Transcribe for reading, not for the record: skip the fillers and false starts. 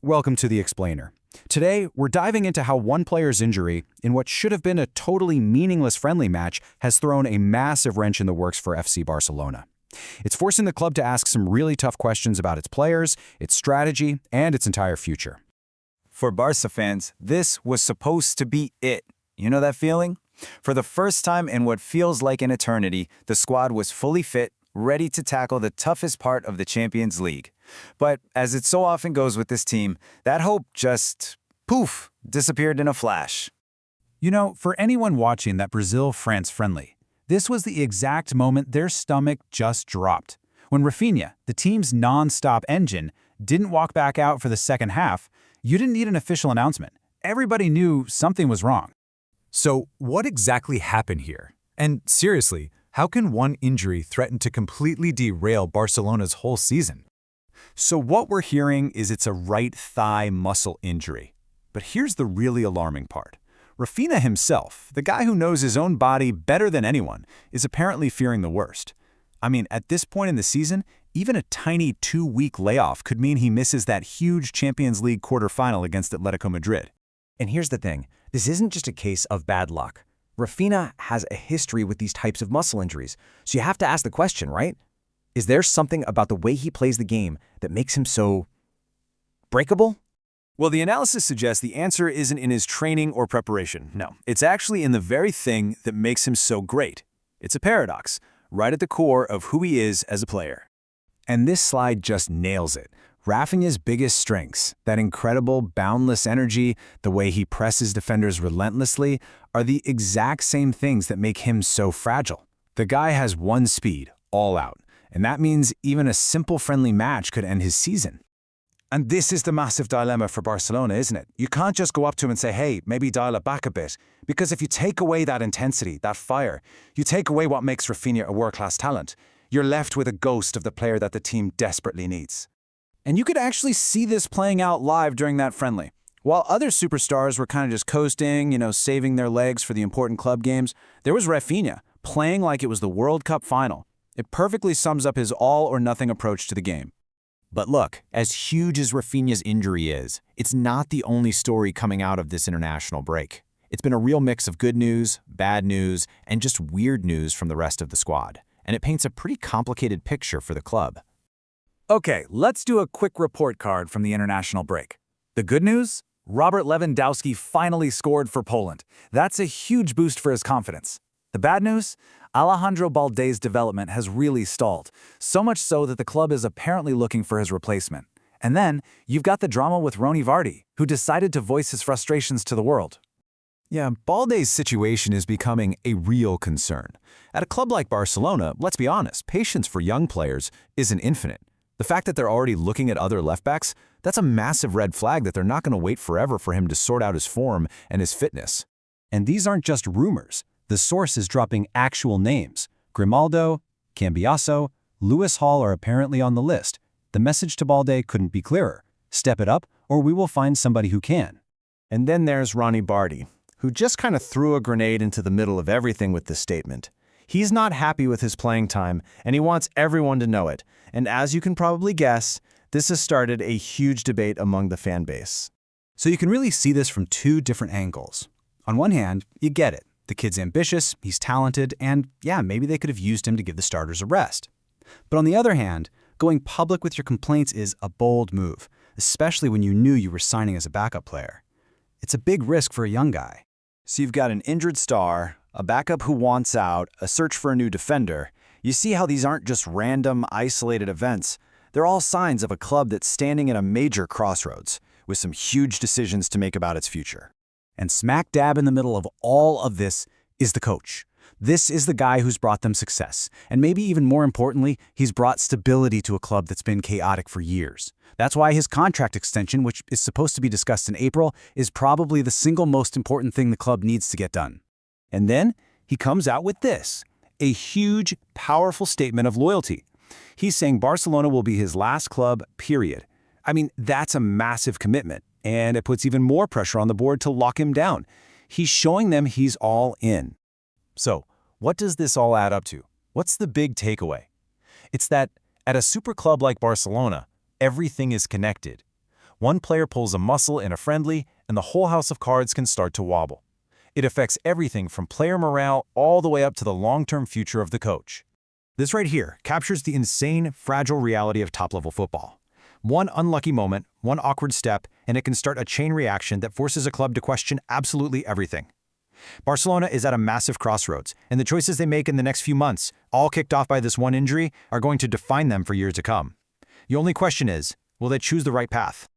Welcome to The Explainer. Today, we're diving into how one player's injury, in what should have been a totally meaningless friendly match, has thrown a massive wrench in the works for FC Barcelona. It's forcing the club to ask some really tough questions about its players, its strategy, and its entire future. For Barca fans, this was supposed to be it. You know that feeling? For the first time in what feels like an eternity, the squad was fully fit, ready to tackle the toughest part of the Champions League. But as it so often goes with this team, that hope just, poof, disappeared in a flash. You know, for anyone watching that Brazil-France friendly, this was the exact moment their stomach just dropped. When Raphinha, the team's non-stop engine, didn't walk back out for the second half, you didn't need an official announcement. Everybody knew something was wrong. So what exactly happened here? And seriously, how can one injury threaten to completely derail Barcelona's whole season? So what we're hearing is it's a right thigh muscle injury. But here's the really alarming part. Raphinha himself, the guy who knows his own body better than anyone, is apparently fearing the worst. I mean, at this point in the season, even a tiny 2-week layoff could mean he misses that huge Champions League quarterfinal against Atletico Madrid. And here's the thing, this isn't just a case of bad luck. Raphinha has a history with these types of muscle injuries, so you have to ask the question, right? Is there something about the way he plays the game that makes him so breakable? Well, the analysis suggests the answer isn't in his training or preparation. No, it's actually in the very thing that makes him so great. It's a paradox, right at the core of who he is as a player. And this slide just nails it. Raphinha's biggest strengths, that incredible, boundless energy, the way he presses defenders relentlessly, are the exact same things that make him so fragile. The guy has one speed, all out, and that means even a simple friendly match could end his season. And this is the massive dilemma for Barcelona, isn't it? You can't just go up to him and say, hey, maybe dial it back a bit. Because if you take away that intensity, that fire, you take away what makes Raphinha a world-class talent, you're left with a ghost of the player that the team desperately needs. And you could actually see this playing out live during that friendly. While other superstars were kind of just coasting, saving their legs for the important club games, there was Raphinha playing like it was the World Cup final. It perfectly sums up his all-or-nothing approach to the game. But look, as huge as Raphinha's injury is, it's not the only story coming out of this international break. It's been a real mix of good news, bad news, and just weird news from the rest of the squad. And it paints a pretty complicated picture for the club. Okay, let's do a quick report card from the international break. The good news? Robert Lewandowski finally scored for Poland. That's a huge boost for his confidence. The bad news? Alejandro Balde's development has really stalled, so much so that the club is apparently looking for his replacement. And then, you've got the drama with Rony Bardi, who decided to voice his frustrations to the world. Yeah, Balde's situation is becoming a real concern. At a club like Barcelona, let's be honest, patience for young players isn't infinite. The fact that they're already looking at other left-backs, that's a massive red flag that they're not going to wait forever for him to sort out his form and his fitness. And these aren't just rumors. The source is dropping actual names. Grimaldo, Cambiasso, Lewis Hall are apparently on the list. The message to Balde couldn't be clearer. Step it up, or we will find somebody who can. And then there's Rony Bardi, who just kind of threw a grenade into the middle of everything with this statement. He's not happy with his playing time, and he wants everyone to know it. And as you can probably guess, this has started a huge debate among the fan base. So you can really see this from two different angles. On one hand, you get it. The kid's ambitious, he's talented, and yeah, maybe they could have used him to give the starters a rest. But on the other hand, going public with your complaints is a bold move, especially when you knew you were signing as a backup player. It's a big risk for a young guy. So you've got an injured star, a backup who wants out, a search for a new defender. You see how these aren't just random, isolated events. They're all signs of a club that's standing at a major crossroads, with some huge decisions to make about its future. And smack dab in the middle of all of this is the coach. This is the guy who's brought them success. And maybe even more importantly, he's brought stability to a club that's been chaotic for years. That's why his contract extension, which is supposed to be discussed in April, is probably the single most important thing the club needs to get done. And then he comes out with this, a huge, powerful statement of loyalty. He's saying Barcelona will be his last club, period. I mean, that's a massive commitment, and it puts even more pressure on the board to lock him down. He's showing them he's all in. So, what does this all add up to? What's the big takeaway? It's that at a super club like Barcelona, everything is connected. One player pulls a muscle in a friendly, and the whole house of cards can start to wobble. It affects everything from player morale all the way up to the long-term future of the coach. This right here captures the insane, fragile reality of top-level football. One unlucky moment, one awkward step, and it can start a chain reaction that forces a club to question absolutely everything. Barcelona is at a massive crossroads, and the choices they make in the next few months, all kicked off by this one injury, are going to define them for years to come. The only question is, will they choose the right path?